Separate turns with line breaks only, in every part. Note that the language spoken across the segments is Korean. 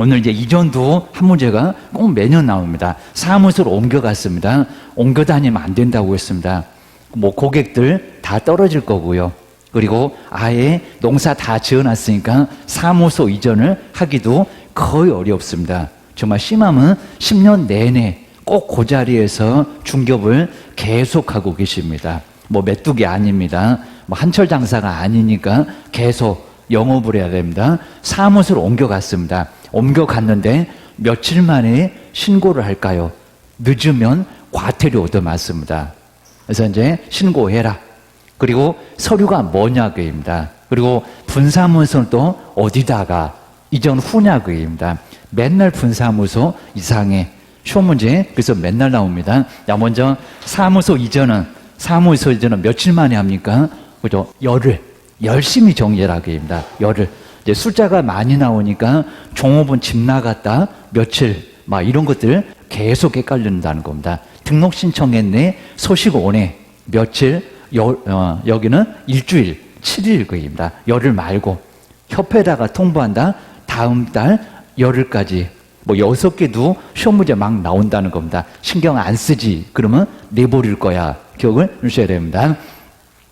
오늘 이제 이전도 한 문제가 꼭 매년 나옵니다. 사무소로 옮겨갔습니다. 옮겨 다니면 안 된다고 했습니다. 뭐 고객들 다 떨어질 거고요. 그리고 아예 농사 다 지어놨으니까 사무소 이전을 하기도 거의 어렵습니다. 정말 심하면 10년 내내 꼭 그 자리에서 중개업을 계속하고 계십니다. 뭐 메뚜기 아닙니다. 뭐 한철 장사가 아니니까 계속 영업을 해야 됩니다. 사무소로 옮겨갔습니다. 옮겨갔는데 며칠 만에 신고를 할까요? 늦으면 과태료 얻어맞습니다. 그래서 이제 신고해라. 그리고 서류가 뭐냐고입니다. 그리고 분사무소는 또 어디다가 이전 후냐고입니다. 맨날 분사무소 이상해. 시험 문제 그래서 맨날 나옵니다. 자, 먼저 사무소 이전은 며칠 만에 합니까? 그죠? 열흘. 열심히 정리하라고입니다. 열흘. 이제 숫자가 많이 나오니까 종업원 집 나갔다 며칠 막 이런 것들 계속 헷갈린다는 겁니다. 등록 신청했네 소식 오네 며칠 여기는 일주일 7일입니다. 열흘 말고 협회에다가 통보한다 다음 달 열흘까지 뭐 6개도 시험 문제 막 나온다는 겁니다. 신경 안 쓰지 그러면 내버릴 거야. 기억을 주셔야 됩니다.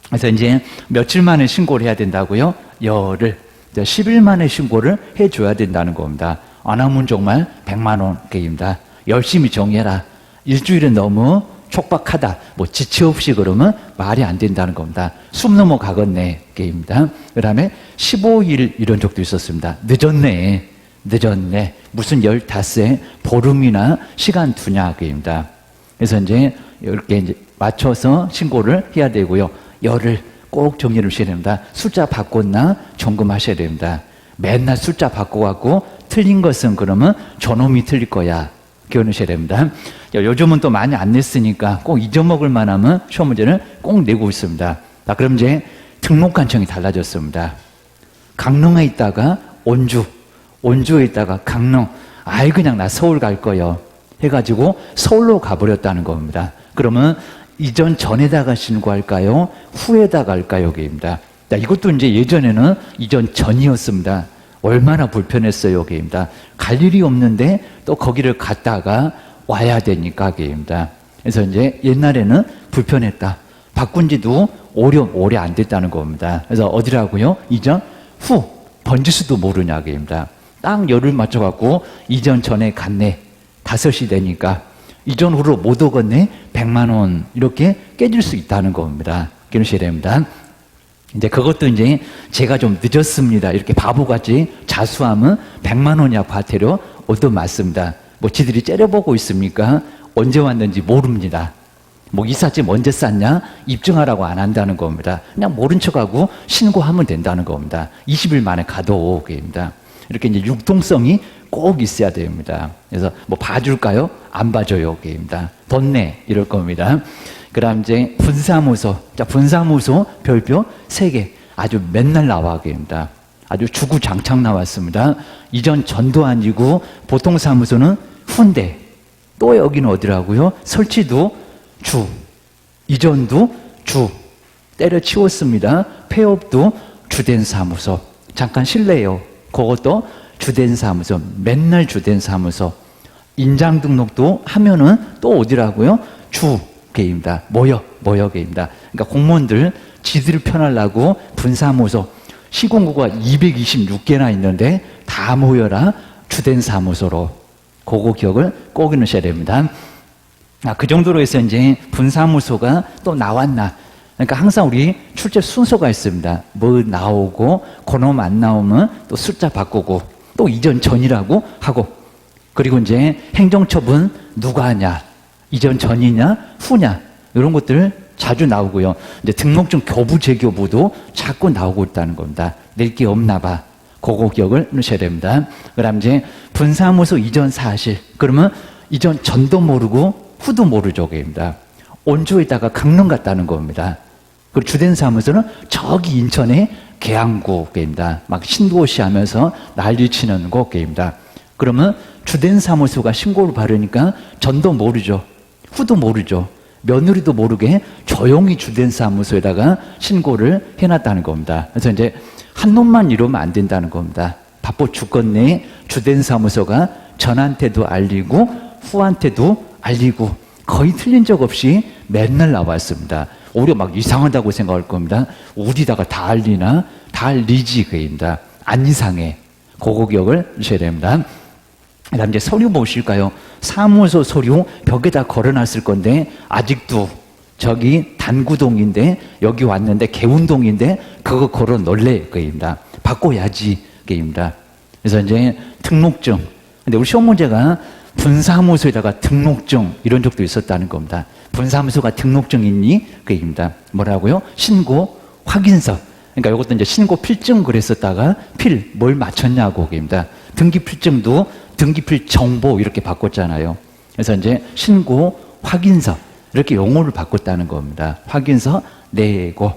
그래서 이제 며칠 만에 신고를 해야 된다고요? 열흘 10일 만에 신고를 해줘야 된다는 겁니다. 안 하면 정말 100만 원 게임이다. 열심히 정리해라. 일주일은 너무 촉박하다. 뭐 지체 없이 그러면 말이 안 된다는 겁니다. 숨 넘어가겠네 게임입니다. 그 다음에 15일 이런 적도 있었습니다. 늦었네. 무슨 15에 보름이나 시간 두냐 게임입니다. 그래서 이제 이렇게 이제 맞춰서 신고를 해야 되고요. 열흘 꼭 정리를 하셔야 됩니다. 숫자 바꿨나 점검하셔야 됩니다. 맨날 숫자 바꿔갖고 틀린 것은 그러면 저놈이 틀릴 거야. 기억하셔야 됩니다. 요즘은 또 많이 안 냈으니까 꼭 잊어먹을 만하면 시험 문제를 꼭 내고 있습니다. 자, 그럼 이제 등록 관청이 달라졌습니다. 강릉에 있다가 온주에 있다가 강릉, 아이 그냥 나 서울 갈 거요 해가지고 서울로 가버렸다는 겁니다. 그러면 이전 전에다가 신고할까요? 후에다가 할까요? 여기입니다. 이것도 이제 예전에는 이전 전이었습니다. 얼마나 불편했어요. 여기입니다. 갈 일이 없는데 또 거기를 갔다가 와야 되니까 여기입니다. 그래서 이제 옛날에는 불편했다. 바꾼 지도 오래 안 됐다는 겁니다. 그래서 어디라고요? 이전 후 번지수도 모르냐 여기입니다. 딱 열을 맞춰갖고 이전 전에 갔네. 5시 되니까 이전 후로 못 오겠네 100만 원 이렇게 깨질 수 있다는 겁니다. 기억하셔야 됩니다. 이제 그것도 이제 제가 좀 늦었습니다 이렇게 바보같이 자수하면 100만 원이야 과태료 얻어맞습니다. 뭐 지들이 째려보고 있습니까? 언제 왔는지 모릅니다. 뭐 이삿짐 언제 쌌냐 입증하라고 안 한다는 겁니다. 그냥 모른 척하고 신고하면 된다는 겁니다. 20일 만에 가도 오게입니다. 이렇게 이제 융통성이 꼭 있어야 됩니다. 그래서 뭐 봐줄까요? 안 봐줘요. 게임입니다. 돈 내. 이럴 겁니다. 그 다음 이제 분사무소. 자, 분사무소 별표 3개. 아주 맨날 나와. 게임입니다. 아주 주구장창 나왔습니다. 이전 전도 아니고 보통 사무소는 후인데 또 여기는 어디라고요? 설치도 주. 이전도 주. 때려치웠습니다. 폐업도 주된 사무소. 잠깐 실례요. 그것도 주된 사무소, 맨날 주된 사무소. 인장 등록도 하면은 또 어디라고요? 주게입니다. 모여게입니다. 그러니까 공무원들 지들 편하려고 분사무소 시공구가 226개나 있는데 다 모여라 주된 사무소로. 그거 기억을 꼭 해놓으셔야 됩니다. 그 정도로 해서 이제 분사무소가 또 나왔나. 그러니까 항상 우리 출제 순서가 있습니다. 뭐 나오고 그놈 안 나오면 또 숫자 바꾸고 또 이전 전이라고 하고 그리고 이제 행정처분 누가 하냐 이전 전이냐 후냐 이런 것들 자주 나오고요. 이제 등록증 교부 재교부도 자꾸 나오고 있다는 겁니다. 낼 게 없나 봐. 그거 기억을 넣으셔야 됩니다. 그다음 이제 분사무소 이전 사실 그러면 이전 전도 모르고 후도 모르죠. 그입니다. 온주에다가 강릉 갔다는 겁니다. 그리고 주된 사무소는 저기 인천에 계양구입니다. 막 신도시 하면서 난리치는 곳입니다. 그러면 주된 사무소가 신고를 받으니까 전도 모르죠. 후도 모르죠. 며느리도 모르게 조용히 주된 사무소에다가 신고를 해놨다는 겁니다. 그래서 이제 한 놈만 이러면 안 된다는 겁니다. 바빠 죽겠네. 주된 사무소가 전한테도 알리고 후한테도 알리고 거의 틀린 적 없이 맨날 나왔습니다. 오히려 막 이상하다고 생각할 겁니다. 어디다가 다 알리나? 다 알리지 그입니다. 안 이상해. 그거 기억을 하셔야 됩니다. 그 다음 이제 서류 보실까요? 사무소 서류 벽에다 걸어놨을 건데 아직도 저기 단구동인데 여기 왔는데 개운동인데 그거 걸어 놓을래 그입니다. 바꿔야지 그입니다. 그래서 이제 등록증. 근데 우리 시험 문제가 분사무소에다가 등록증 이런 적도 있었다는 겁니다. 분사무소가 등록증 있니? 그입니다. 뭐라고요? 신고 확인서. 그러니까 이것도 이제 신고 필증 그랬었다가 필 뭘 맞췄냐고 그입니다. 등기 필증도 등기필 정보 이렇게 바꿨잖아요. 그래서 이제 신고 확인서 이렇게 용어를 바꿨다는 겁니다. 확인서 내고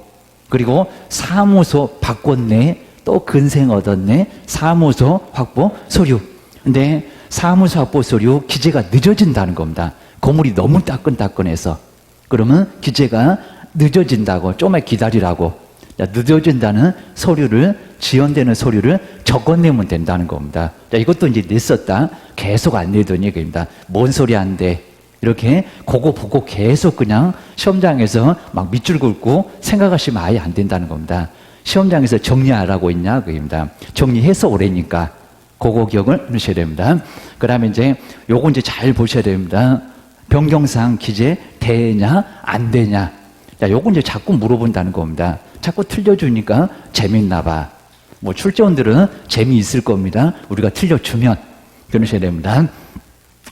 그리고 사무소 바꿨네 또 근생 얻었네 사무소 확보 서류. 근데 사무소 확보 서류 기재가 늦어진다는 겁니다. 건물이 너무 따끈따끈해서 그러면 기재가 늦어진다고 좀만 기다리라고 늦어진다는 서류를 지연되는 서류를 적어내면 된다는 겁니다. 자, 이것도 이제 냈었다 계속 안 내더니 그입니다. 뭔 소리 안 돼. 이렇게 그거 보고 계속 그냥 시험장에서 막 밑줄 긋고 생각하시면 아예 안 된다는 겁니다. 시험장에서 정리하라고 있냐 그입니다. 정리해서 오래니까 그거 기억을 하셔야 됩니다. 그 다음에 이제 요거 이제 잘 보셔야 됩니다. 변경사항 기재 되냐 안 되냐. 자, 요거 이제 자꾸 물어본다는 겁니다. 자꾸 틀려주니까 재밌나 봐. 뭐 출제원들은 재미있을 겁니다. 우리가 틀려주면 그러셔야 됩니다.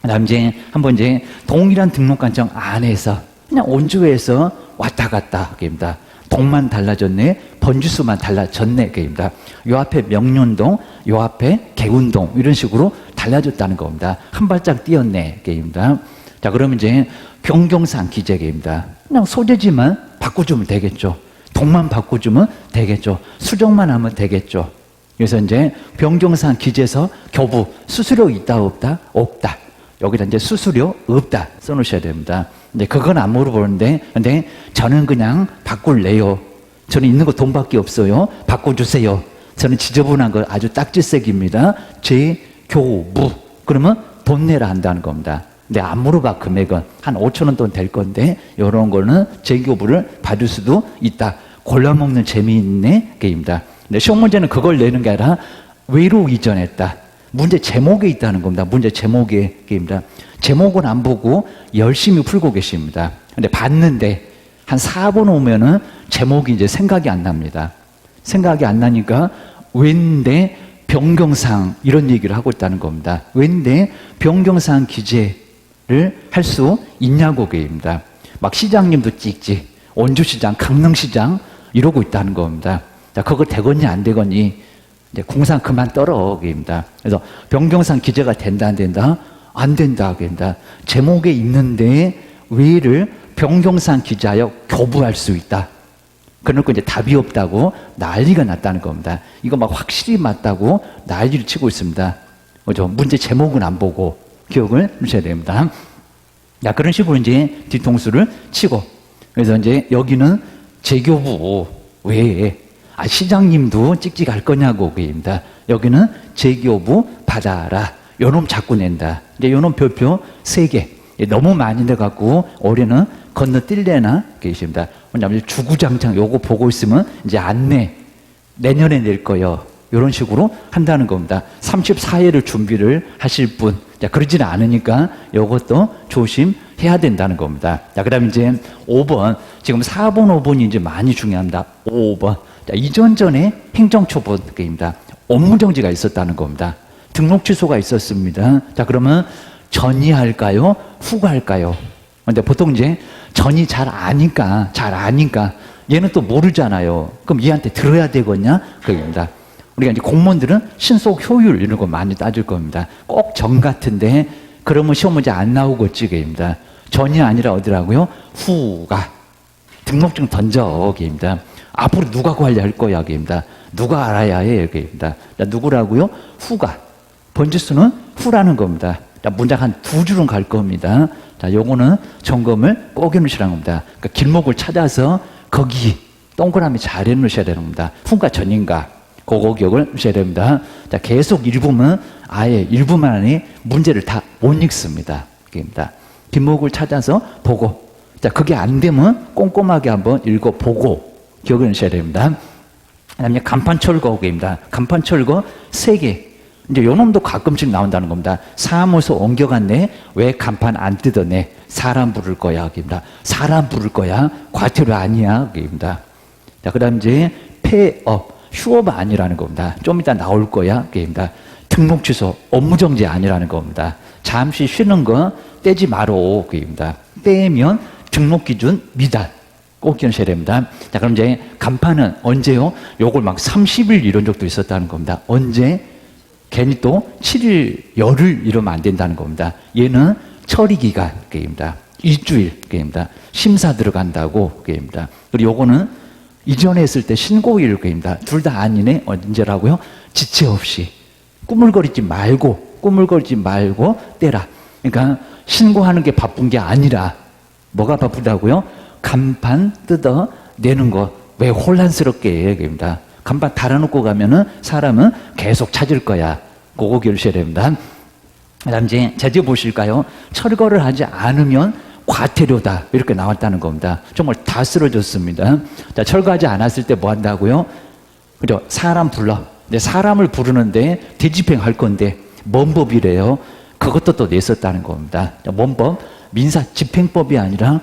그다음 이제 한번 이제 동일한 등록관청 안에서 그냥 온주에서 왔다 갔다 그입니다. 동만 달라졌네, 번지수만 달라졌네 그입니다. 요 앞에 명륜동, 요 앞에 개운동 이런 식으로 달라졌다는 겁니다. 한 발짝 뛰었네 그입니다. 자, 그러면 이제 변경사항 기재입니다. 그냥 소재지만 바꿔주면 되겠죠. 동만 바꿔주면 되겠죠. 수정만 하면 되겠죠. 그래서 이제 변경사항 기재서 교부 수수료 있다 없다? 없다. 여기다 이제 수수료 없다 써놓으셔야 됩니다. 근데 그건 안 물어보는데, 근데 저는 그냥 바꿀래요. 저는 있는 거 돈밖에 없어요. 바꿔주세요. 저는 지저분한 거 아주 딱지색입니다. 제 교부. 그러면 돈 내라 한다는 겁니다. 근데 안 물어봐 금액은 한 5천 원 돈 될 건데 이런 거는 재교부를 받을 수도 있다. 골라먹는 재미있네 게입니다. 근데 시험 문제는 그걸 내는 게 아니라 외로 이전했다. 문제 제목에 있다는 겁니다. 문제 제목에 게입니다. 제목은 안 보고 열심히 풀고 계십니다. 근데 봤는데 한 4번 오면은 제목이 이제 생각이 안 납니다. 생각이 안 나니까 왠데 변경사항 이런 얘기를 하고 있다는 겁니다. 왠데 변경사항 기재를 할 수 있냐고 게입니다. 막 시장님도 찍지, 원주시장, 강릉시장 이러고 있다는 겁니다. 자, 그거 되겠니 안 되겠니? 이제 공상 그만 떨어 게입니다. 그래서 변경사항 기재가 된다 안 된다? 안 된다 게입니다. 제목에 있는데 왜를 변경사항 기재하여 교부할 수 있다. 그러니까 이제 답이 없다고 난리가 났다는 겁니다. 이거 막 확실히 맞다고 난리를 치고 있습니다. 그죠? 문제 제목은 안 보고 기억을 하셔야 됩니다. 자, 그런 식으로 이제 뒤통수를 치고, 그래서 이제 여기는 재교부 왜? 시장님도 찍찍할 거냐고 그입니다. 여기는 재교부 받아라. 요놈 자꾸 낸다. 이제 요놈 별표 3개. 너무 많이 돼갖고 올해는 건너뛸래나 계십니다. 왜냐하면 주구장창 요거 보고 있으면 이제 안 내. 내년에 낼 거요. 이런 식으로 한다는 겁니다. 34회를 준비를 하실 분. 자, 그러지는 않으니까 요것도 조심해야 된다는 겁니다. 자, 그 다음에 이제 5번. 지금 4번, 5번이 이제 많이 중요합니다. 5번. 자, 이전 전에 행정처분입니다. 업무정지가 있었다는 겁니다. 등록 취소가 있었습니다. 자, 그러면 전이 할까요? 후가 할까요? 근데 보통 이제 전이 잘 아니까 얘는 또 모르잖아요. 그럼 얘한테 들어야 되겠냐? 그겁니다. 우리가 이제 공무원들은 신속 효율 이런 거 많이 따질 겁니다. 꼭 전 같은데 그러면 시험 문제 안 나오겠지 그입니다. 전이 아니라 어디라고요? 후가. 등록증 던져 그입니다. 앞으로 누가 관리할 거야 그입니다. 누가 알아야 해 그입니다. 자, 누구라고요? 후가. 번지수는 후라는 겁니다. 자, 문장 한 2줄은 갈 겁니다. 자, 요거는 점검을 꼭 해놓으시라는 겁니다. 그러니까 길목을 찾아서 거기 동그라미 잘 해놓으셔야 되는 겁니다. 후가 전인가? 그거 기억을 하셔야 됩니다. 자, 계속 읽으면 아예 1분 만에 문제를 다 못 읽습니다. 입니다. 뒷목을 찾아서 보고, 자, 그게 안 되면 꼼꼼하게 한번 읽어보고 기억을 하셔야 됩니다. 그 다음에 간판 철거입니다. 간판 철거 3개. 이제 요 놈도 가끔씩 나온다는 겁니다. 사무소 옮겨갔네. 왜 간판 안 뜯었네? 사람 부를 거야. 입니다. 사람 부를 거야. 과태료 아니야. 입니다. 자, 그 다음 이제 폐업, 휴업 아니라는 겁니다. 좀 이따 나올 거야. 입니다. 등록 취소, 업무 정지 아니라는 겁니다. 잠시 쉬는 거 떼지 마로. 입니다. 떼면 등록 기준 미달. 꼭 기억하셔야 됩니다. 자, 그럼 이제 간판은 언제요? 요걸 막 30일 이런 적도 있었다는 겁니다. 언제? 괜히 또 7일, 열흘 이러면 안 된다는 겁니다. 얘는 처리 기간, 게임입니다. 일주일, 게임입니다. 심사 들어간다고, 게임입니다. 그리고 요거는 이전에 했을 때 신고일, 게임입니다. 둘 다 아니네? 언제라고요? 지체 없이. 꾸물거리지 말고 떼라. 그러니까 신고하는 게 바쁜 게 아니라 뭐가 바쁘다고요? 간판 뜯어내는 거. 왜 혼란스럽게 해? 게임입니다. 간판 달아놓고 가면은 사람은 계속 찾을 거야. 그거 기억하셔야 됩니다. 그 다음 이제 제재 보실까요? 철거를 하지 않으면 과태료다. 이렇게 나왔다는 겁니다. 정말 다 쓰러졌습니다. 자, 철거하지 않았을 때 뭐 한다고요? 그죠? 사람 불러. 근데 사람을 부르는데 대집행 할 건데 뭔 법이래요? 그것도 또 냈었다는 겁니다. 뭔 법? 민사집행법이 아니라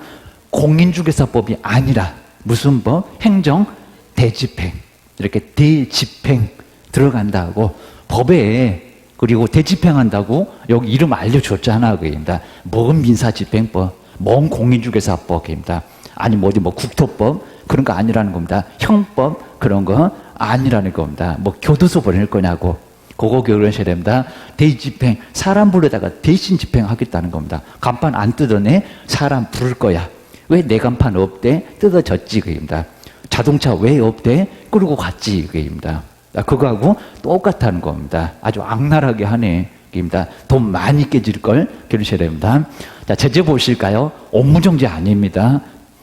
공인중개사법이 아니라 무슨 법? 행정 대집행. 이렇게 대집행 들어간다고 법에, 그리고 대집행한다고 여기 이름 알려줬잖아. 그입니다. 뭔 민사집행법, 뭔 공인중개사법입니다. 아니 뭐 어디 뭐 국토법 그런 거 아니라는 겁니다. 형법 그런 거 아니라는 겁니다. 뭐 교도소 보낼 거냐고. 그거 기억을 하셔야 됩니다. 대집행, 사람 부르다가 대신 집행하겠다는 겁니다. 간판 안 뜯어내? 사람 부를 거야. 왜 내 간판 없대? 뜯어졌지. 그입니다. 자동차 왜 없대? 끌고 갔지. 그입니다. 그거하고 똑같다는 겁니다. 아주 악랄하게 하네. 입니다. 돈 많이 깨질 걸 기억하셔야 됩니다. 자, 제재 보실까요? 업무정지 아닙니다.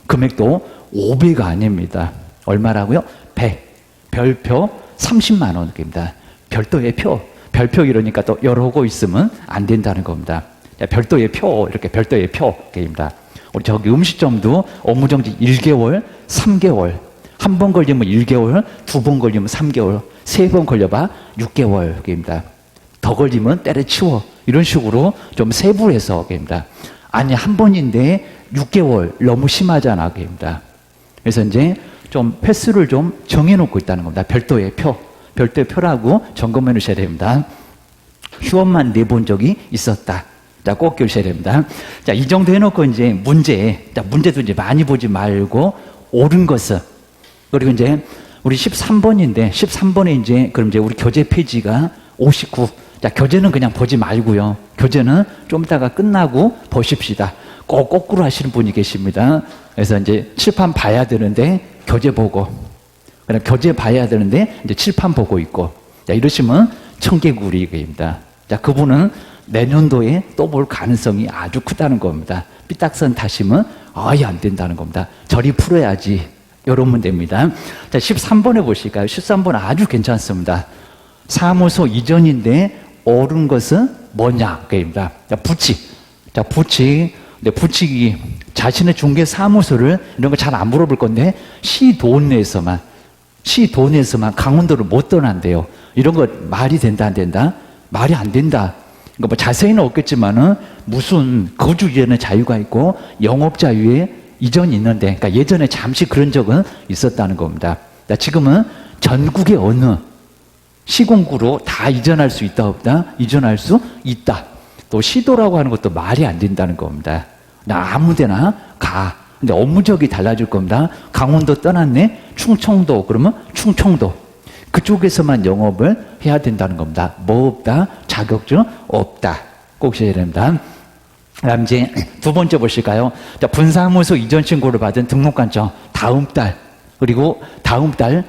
금액도 500가 아닙니다. 얼마라고요? 100. 별표 30만 원입니다. 별도의 표. 별표 이러니까 또 여러 거 있으면 안 된다는 겁니다. 자, 별도의 표, 이렇게 별도의 표입니다. 우리 저기 음식점도 업무정지 1개월, 3개월. 한 번 걸리면 1개월, 2번 걸리면 3개월, 3번 걸려봐 6개월입니다. 더 걸리면 때려치워. 이런 식으로 좀 세부해서 입니다. 아니 한 번인데 6개월 너무 심하잖아. 입니다. 그래서 이제 좀 횟수를 좀 정해놓고 있다는 겁니다. 별도의 표, 별도의 표라고 점검해 놓으셔야 됩니다. 휴업만 내본 적이 있었다. 자, 꼭 기억하셔야 됩니다. 자, 이 정도 해놓고 이제 문제, 자, 문제도 이제 많이 보지 말고 옳은 것은, 그리고 이제 우리 13번인데 13번에 이제 그럼 이제 우리 교재 페이지가 59. 자, 교재는 그냥 보지 말고요. 교재는 좀 이따가 끝나고 보십시다. 꼭 거꾸로 하시는 분이 계십니다. 그래서 이제 칠판 봐야 되는데 교재 보고, 그다음 교재 봐야 되는데 이제 칠판 보고 있고, 자, 이러시면 청개구리입니다. 자, 그분은 내년도에 또 볼 가능성이 아주 크다는 겁니다. 삐딱선 타시면 아예 안 된다는 겁니다. 저리 풀어야지. 이러면 됩니다. 자, 13번에 보실까요? 13번 아주 괜찮습니다. 사무소 이전인데 옳은 것은 뭐냐? 그입니다. 자, 부칙. 자, 부칙. 근데 부칙이 자신의 중개 사무소를 이런 거 잘 안 물어볼 건데 시 돈 내에서만 강원도를 못 떠난대요. 이런 거 말이 된다 안 된다? 말이 안 된다. 그러니까 뭐 자세히는 없겠지만은 무슨 거주 이전의 자유가 있고 영업 자유에 이전이 있는데, 그러니까 예전에 잠시 그런 적은 있었다는 겁니다. 자, 지금은 전국의 어느 시군구로 다 이전할 수 있다 없다? 이전할 수 있다. 또 시도라고 하는 것도 말이 안 된다는 겁니다. 나 아무데나 가. 근데 업무적이 달라질 겁니다. 강원도 떠났네? 충청도. 그러면 충청도. 그쪽에서만 영업을 해야 된다는 겁니다. 뭐 없다? 자격증 없다. 꼭 아셔야 됩니다. 다음 이제 두 번째 보실까요? 자, 분사무소 이전 신고를 받은 등록관청 다음 달, 그리고 다음 달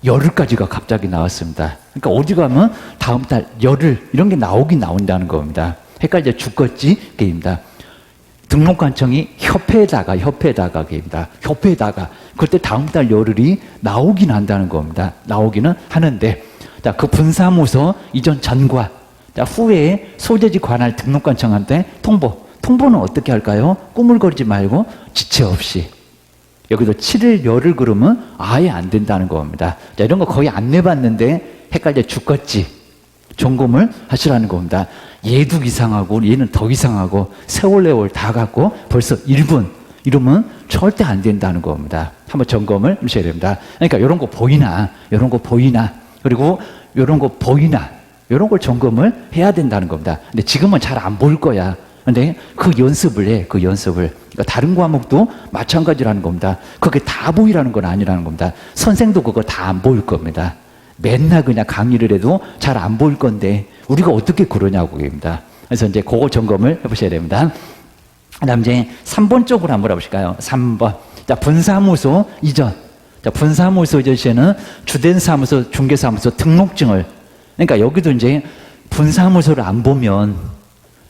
열흘까지가 갑자기 나왔습니다. 그러니까 어디 가면 다음 달 열흘 이런 게 나오긴 나온다는 겁니다. 헷갈려 죽겠지? 게임입니다. 등록관청이 협회에다가 게임입니다. 협회에다가 그때 다음 달 열흘이 나오긴 한다는 겁니다. 나오기는 하는데 자, 그 분사무소 이전 전과 자, 후에 소재지 관할 등록관청한테 통보는 어떻게 할까요? 꾸물거리지 말고 지체 없이. 여기도 7일 열흘 그러면 아예 안 된다는 겁니다. 자, 이런 거 거의 안 내봤는데 헷갈려 죽겠지. 점검을 하시라는 겁니다. 얘도 이상하고 얘는 더 이상하고 세월 다 갖고 벌써 1분 이러면 절대 안 된다는 겁니다. 한번 점검을 하셔야 됩니다. 그러니까 이런 거 보이나 그리고 이런 거 보이나 이런 걸 점검을 해야 된다는 겁니다. 근데 지금은 잘 안 보일 거야. 근데 그 연습을 해, 그 연습을. 그러니까 다른 과목도 마찬가지라는 겁니다. 그게 다 보이라는 건 아니라는 겁니다. 선생도 그거 다 안 보일 겁니다. 맨날 그냥 강의를 해도 잘 안 보일 건데 우리가 어떻게 그러냐고 얘기입니다. 그래서 이제 그거 점검을 해보셔야 됩니다. 그 다음 이제 3번 쪽으로 한번 해보실까요? 3번. 자, 분사무소 이전. 자, 분사무소 이전 시에는 주된 사무소, 중개사무소 등록증을. 그러니까 여기도 이제 분사무소를 안 보면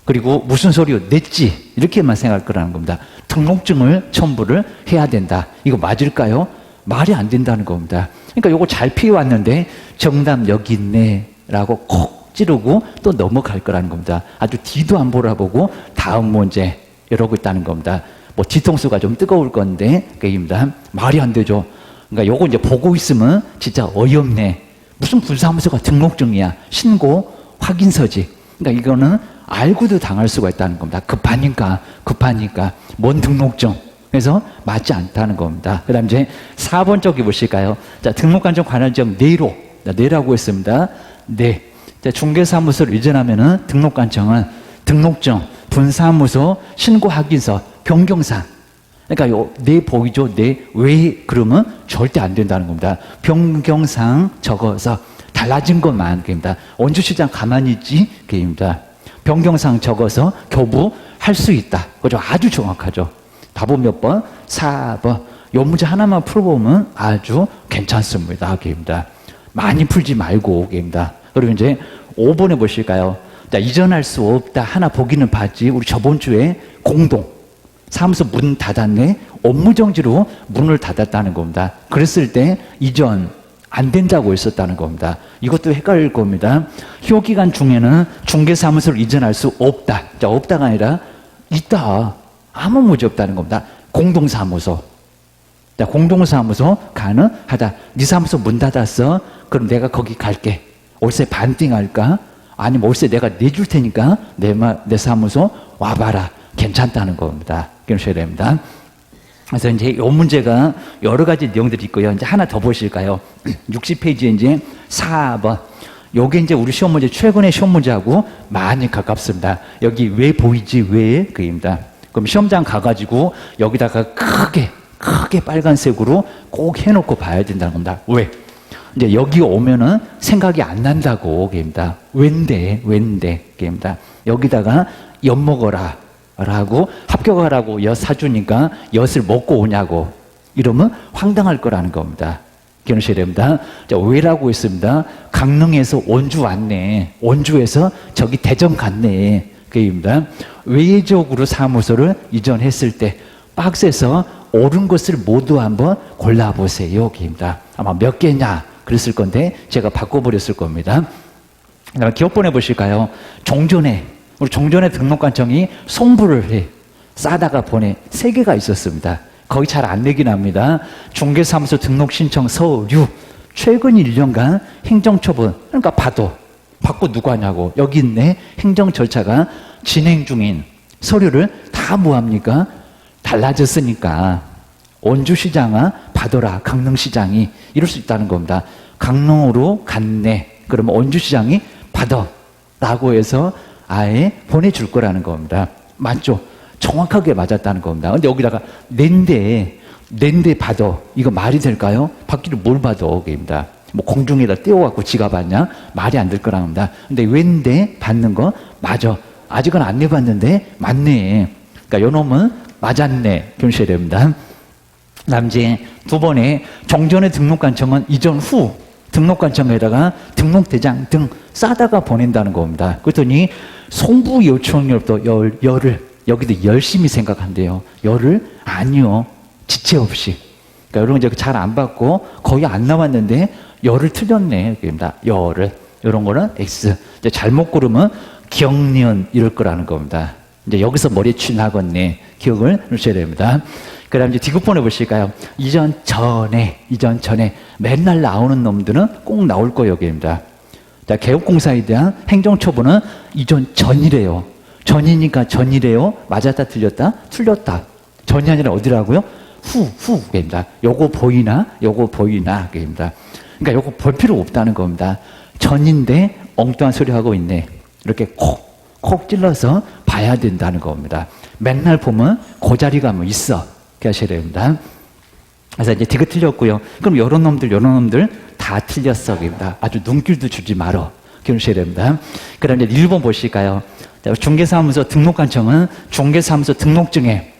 그리고 무슨 소리요? 냈지. 이렇게만 생각할 거라는 겁니다. 등록증을 첨부를 해야 된다. 이거 맞을까요? 말이 안 된다는 겁니다. 그러니까 요거 잘 피해왔는데 정답 여기 있네 라고 콕 찌르고 또 넘어갈 거라는 겁니다. 아주 뒤도 안 보라보고 다음 문제 이러고 있다는 겁니다. 뭐 뒤통수가 좀 뜨거울 건데 그입니다. 말이 안 되죠. 그러니까 요거 이제 보고 있으면 진짜 어이없네. 무슨 분사무소가 등록증이야. 신고 확인서지. 그러니까 이거는 알고도 당할 수가 있다는 겁니다. 급하니까 뭔 등록증. 그래서 맞지 않다는 겁니다. 그 다음 이제 4번 쪽에 보실까요? 자, 등록관청 관할 지역 내로. 자, 내라고 했습니다. 네. 자, 중개사무소를 이전하면은 등록관청은 등록증, 분사무소, 신고 확인서, 변경사항. 그러니까 요, 네 보이죠? 네. 왜 그러면 절대 안 된다는 겁니다. 변경사항 적어서 달라진 것만, 그입니다. 원주시장 가만히 있지? 그입니다. 변경사항 적어서 교부할 수 있다. 그죠? 아주 정확하죠. 답은 몇 번? 4번. 요 문제 하나만 풀어보면 아주 괜찮습니다. 그입니다. 많이 풀지 말고, 그입니다. 그리고 이제 5번에 보실까요? 자, 이전할 수 없다. 하나 보기는 봤지. 우리 저번 주에 공동. 사무소 문 닫았네. 업무정지로 문을 닫았다는 겁니다. 그랬을 때 이전 안 된다고 했었다는 겁니다. 이것도 헷갈릴 겁니다. 휴업기간 중에는 중개사무소를 이전할 수 없다. 자, 없다가 아니라 있다. 아무 문제 없다는 겁니다. 공동사무소. 자, 공동사무소 가능하다. 네 사무소 문 닫았어. 그럼 내가 거기 갈게. 월세 반띵할까? 아니면 월세 내가 내줄 테니까 내 사무소 와봐라. 괜찮다는 겁니다. 그러셔야 됩니다. 그래서 이제 이 문제가 여러 가지 내용들이 있고요. 이제 하나 더 보실까요? 60페이지에 이제 4번. 요게 이제 우리 시험 문제, 최근의 시험 문제하고 많이 가깝습니다. 여기 왜 보이지? 왜? 그입니다. 그럼 시험장 가가지고 여기다가 크게 빨간색으로 꼭 해놓고 봐야 된다는 겁니다. 왜? 이제 여기 오면은 생각이 안 난다고, 그입니다. 왠데, 그입니다. 여기다가 엿 먹어라. 라고 합격하라고 엿 사주니까 엿을 먹고 오냐고 이러면 황당할 거라는 겁니다. 기억하셔야 됩니다. 자, 왜라고 했습니다. 강릉에서 원주 왔네. 원주에서 저기 대전 갔네. 그입니다. 외적으로 사무소를 이전했을 때 박스에서 옳은 것을 모두 한번 골라보세요. 그입니다. 아마 몇 개냐 그랬을 건데 제가 바꿔버렸을 겁니다. 기억본에 보실까요? 우리 종전에 등록관청이 송부를 해. 싸다가 보내. 3개가 있었습니다. 거의 잘 안 내긴 합니다. 중개사무소 등록 신청 서류. 최근 1년간 행정처분. 그러니까 받고 누가 하냐고. 여기 있네. 행정 절차가 진행 중인 서류를 다 뭐합니까? 달라졌으니까. 원주시장아 받아라. 강릉시장이. 이럴 수 있다는 겁니다. 강릉으로 갔네. 그러면 원주시장이 받아. 라고 해서 아예 보내줄 거라는 겁니다. 맞죠? 정확하게 맞았다는 겁니다. 근데 여기다가 낸데 받아. 이거 말이 될까요? 받기를 뭘 받아? 그입니다. 뭐 공중에다 띄워갖고 지가 받냐? 말이 안 될 거라는 겁니다. 근데 왠데 받는 거 맞아. 아직은 안 내봤는데 맞네. 그러니까 요 놈은 맞았네. 기억하셔야 됩니다. 다음 이제 2번에 종전의 등록관청은 이전 후 등록관청에다가 등록대장 등 싸다가 보낸다는 겁니다. 그랬더니 송부 요청일부터 열을 여기도 열심히 생각한대요. 열을 아니요. 지체 없이. 그러니까 여러분 이제 잘 안 받고 거의 안 남았는데 열을 틀렸네. 그입니다. 열을. 이런 거는 X. 이제 잘못 고르면 경련 이럴 거라는 겁니다. 이제 여기서 머리에 쥐나겠네. 기억을 하셔야 됩니다. 그 다음 이제 디귿번호 보실까요? 이전 전에 맨날 나오는 놈들은 꼭 나올 거예요. 여기입니다. 자, 개업공사에 대한 행정처분은 이전 전이래요. 전이니까 전이래요. 맞았다, 틀렸다? 틀렸다. 전이 아니라 어디라고요? 후입니다. 요거 보이나? 그입니다. 그러니까 요거 볼 필요 없다는 겁니다. 전인데 엉뚱한 소리 하고 있네. 이렇게 콕 찔러서 봐야 된다는 겁니다. 맨날 보면 그 자리가 뭐 있어. 그렇게 하셔야 됩니다. 그래서 이제 디귿 틀렸고요. 그럼 요런 놈들 다 틀렸어. 그입니다. 아주 눈길도 주지 말어. 기억하셔야 됩니다. 그 다음 이제 1번 보실까요? 중개사무소 등록관청은 중개사무소 등록증에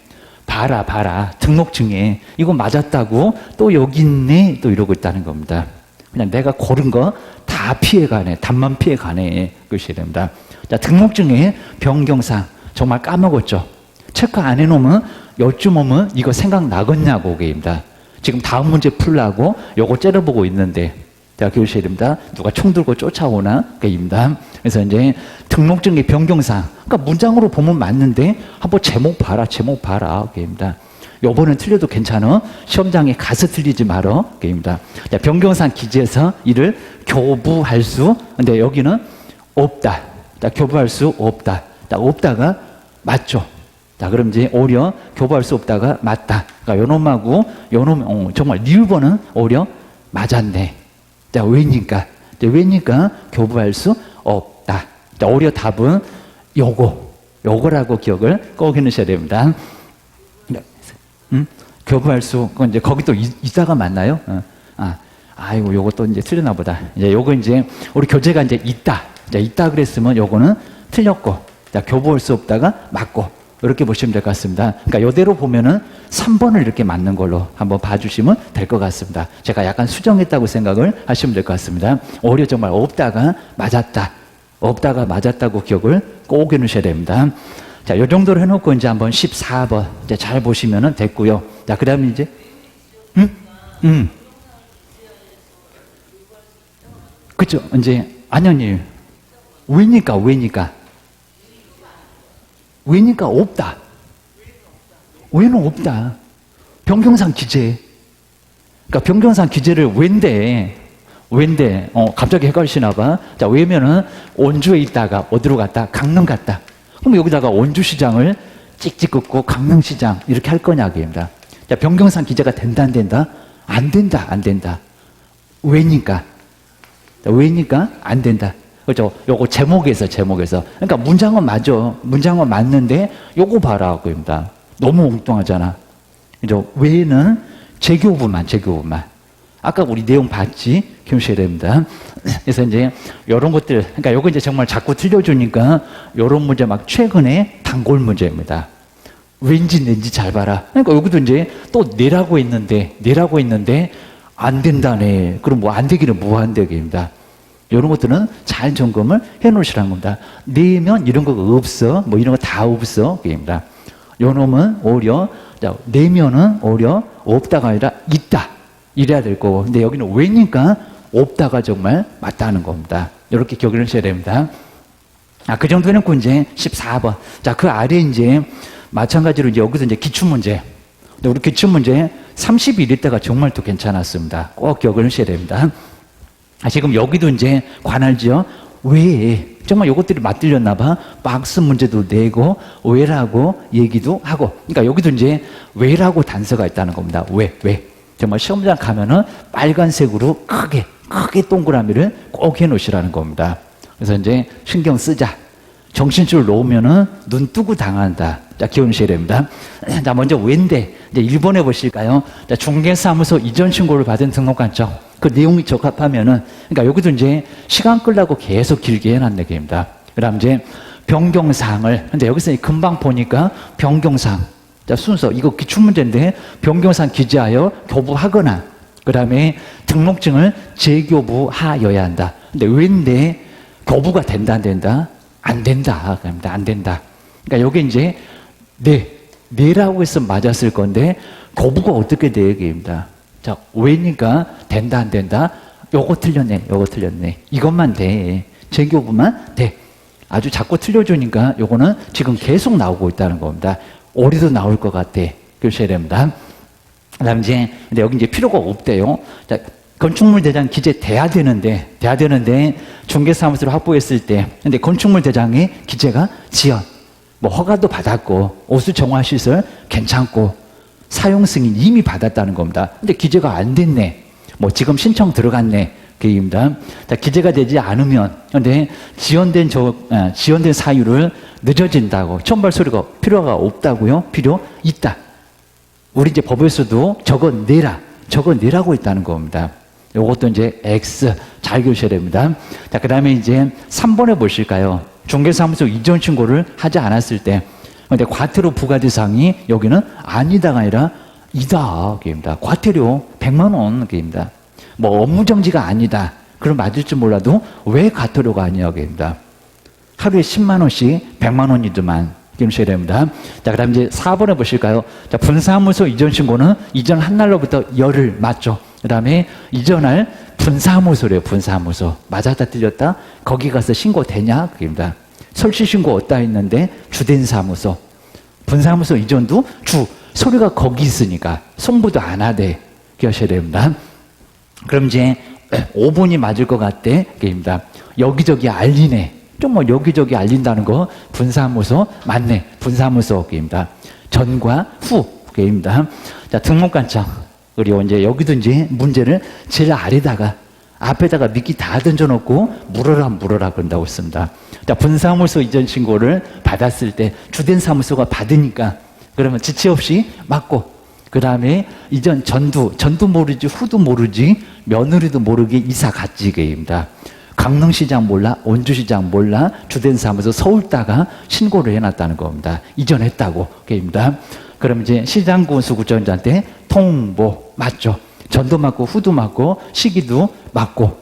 봐라. 등록증에 이거 맞았다고 또 여기 있네. 또 이러고 있다는 겁니다. 그냥 내가 고른 거 다 피해가네. 답만 피해가네. 그러셔야 됩니다. 자, 등록증에 변경사항 정말 까먹었죠. 체크 안 해놓으면 요쯤 오면 이거 생각나겠냐고 그입니다. 지금 다음 문제 풀라고 요거 째려보고 있는데 제가 교실에 됩니다. 누가 총 들고 쫓아오나? 그입니다. 그래서 이제 등록증의 변경사항. 그러니까 문장으로 보면 맞는데 한번 제목 봐라. 그입니다. 요번엔 틀려도 괜찮아. 시험장에 가서 틀리지 말어. 그입니다. 자, 변경사항 기재에서 이를 교부할 수. 근데 여기는 없다. 자, 교부할 수 없다. 자, 없다가 맞죠. 자, 그럼 이제 오히려 교부할 수 없다가 맞다. 그러니까 요놈하고 요놈 정말 리을번은 오히려 맞았네. 자, 왜니까 교부할 수 없다. 자, 오히려 답은 요거라고 기억을 꼭 해놓으셔야 됩니다. 교부할 수, 그건 이제 거기 또 이자가 맞나요? 아이고, 요거 또 이제 틀렸나 보다. 이제 요거 이제 우리 교재가 이제 있다 그랬으면 요거는 틀렸고, 자, 교부할 수 없다가 맞고, 이렇게 보시면 될 것 같습니다. 그러니까 요대로 보면은 3번을 이렇게 맞는 걸로 한번 봐주시면 될 것 같습니다. 제가 약간 수정했다고 생각을 하시면 될 것 같습니다. 오히려 정말 없다가 맞았다고 기억을 꼭 해놓으셔야 됩니다. 자, 요 정도로 해놓고 이제 한번 14번 이제 잘 보시면은 됐고요. 자, 그 다음에 이제 그쵸? 이제 아니 왜니까 없다. 왜는 없다. 변경상 기재. 그러니까 변경상 기재를 왜인데 갑자기 헷갈리시나 봐. 자, 왜면은 원주에 있다가 어디로 갔다? 강릉 갔다. 그럼 여기다가 원주시장을 찍찍 긋고 강릉시장 이렇게 할 거냐고입니다. 자, 변경상 기재가 된다 안 된다? 안 된다. 왜니까 안 된다. 그죠? 요거 제목에서. 그러니까 문장은 맞아. 문장은 맞는데 요거 봐라. 그입니다. 너무 엉뚱하잖아. 그죠? 왜는 재교부만. 아까 우리 내용 봤지? 기억하셔야 됩니다. 그래서 이제 요런 것들, 그러니까 요거 이제 정말 자꾸 틀려주니까 요런 문제 막 최근에 단골 문제입니다. 왠지 잘 봐라. 그러니까 여기도 이제 또 내라고 했는데 안 된다네. 그럼 뭐 안 되기는 무한대기입니다. 이런 것들은 잘 점검을 해 놓으시라는 겁니다. 내면 이런 거 없어. 뭐 이런 거 다 없어. 그입니다. 요 놈은 오히려, 내면은 오히려 없다가 아니라 있다. 이래야 될 거고. 근데 여기는 왜니까 없다가 정말 맞다는 겁니다. 이렇게 기억을 하셔야 됩니다. 그 정도 해놓고 이제 14번. 자, 그 아래 이제 마찬가지로 이제 여기서 이제 기출문제. 근데 우리 기출문제 30일 때가 정말 또 괜찮았습니다. 꼭 기억을 하셔야 됩니다. 지금 여기도 이제 관할지요. 왜? 정말 요것들이 맞들렸나 봐. 박스 문제도 내고 왜라고 얘기도 하고. 그러니까 여기도 이제 왜라고 단서가 있다는 겁니다. 왜? 정말 시험장 가면은 빨간색으로 크게 동그라미를 꼭 해놓으시라는 겁니다. 그래서 이제 신경 쓰자. 정신줄 놓으면은 눈 뜨고 당한다. 자, 기억하셔야 됩니다. 자, 먼저 왜인데, 이제 1번에 보실까요? 자, 중개사무소 이전 신고를 받은 등록관청. 그 내용이 적합하면은, 그러니까 여기도 이제 시간 끌라고 계속 길게 해놨네, 그입니다. 그 다음 이제 변경사항을, 근데 여기서 금방 보니까 변경사항. 자, 순서, 이거 기출문제인데, 변경사항 기재하여 교부하거나, 그 다음에 등록증을 재교부하여야 한다. 근데 왜인데, 교부가 된다, 안 된다? 안 된다. 그럽니다. 안 된다. 그러니까 여기 이제, 네라고 해서 맞았을 건데, 교부가 어떻게 돼? 얘기입니다. 자, 왜니까 된다, 안 된다? 요거 틀렸네, 요거 틀렸네. 이것만 돼. 재교부만 돼. 아주 자꾸 틀려주니까 요거는 지금 계속 나오고 있다는 겁니다. 올해도 나올 것 같아. 그러셔야 됩니다. 그 다음 이제, 근데 여기 이제 필요가 없대요. 자, 건축물 대장 기재 돼야 되는데, 중개사무소를 확보했을 때, 근데 건축물 대장의 기재가 지연, 뭐 허가도 받았고, 오수 정화 시설 괜찮고, 사용 승인 이미 받았다는 겁니다. 근데 기재가 안 됐네. 뭐 지금 신청 들어갔네. 그입니다. 기재가 되지 않으면, 근데 지연된 사유를 늦어진다고, 처벌 소리가 필요가 없다고요? 필요 있다. 우리 이제 법에서도 적어내라고 했다는 겁니다. 요것도 이제 X 잘 교셔야 됩니다. 자, 그 다음에 이제 3번에 보실까요? 중개사무소 이전 신고를 하지 않았을 때, 근데 과태료 부과 대상이 여기는 아니다가 아니라 이다. 그입니다. 과태료 100만 원. 그입니다. 뭐 업무정지가 아니다. 그럼 맞을 줄 몰라도 왜 과태료가 아니야. 그입니다. 하루에 10만 원씩 100만 원이더만. 기억하셔야 됩니다. 자, 그 다음 이제 4번에 보실까요? 자, 분사무소 이전 신고는 이전 한 날로부터 열흘 맞죠? 그 다음에 이전할 분사무소래요. 분사무소. 맞았다 틀렸다? 거기 가서 신고되냐? 그입니다. 설치 신고 어디다 했는데 주된 사무소. 분사무소 이전도 소리가 거기 있으니까 송부도 안 하대. 기억하셔야 됩니다. 그럼 이제 5번이 맞을 것 같대. 그입니다. 여기저기 알리네. 좀 뭐 여기저기 알린다는 거 분사무소 맞네. 분사무소 게임입니다. 전과 후 게임입니다. 자, 등록관청. 그리고 이제 여기도 이제 문제를 제일 아래다가 앞에다가 미끼 다 던져놓고 물어라 그런다고 했습니다. 자, 분사무소 이전 신고를 받았을 때 주된 사무소가 받으니까 그러면 지체 없이 맞고, 그 다음에 이전 전도 모르지 후도 모르지 며느리도 모르게 이사 갔지 게임입니다. 강릉시장 몰라, 원주시장 몰라, 주된 사무소 서울다가 신고를 해놨다는 겁니다. 이전했다고 게임입니다. 그럼 이제 시장군 수구청장한테 통보 맞죠? 전도 맞고 후도 맞고 시기도 맞고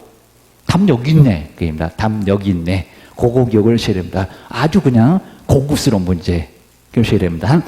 답 여기 있네 게임입니다. 답 여기 있네. 그거 기억을 하셔야 됩니다. 아주 그냥 고급스러운 문제 기억하셔야 됩니다.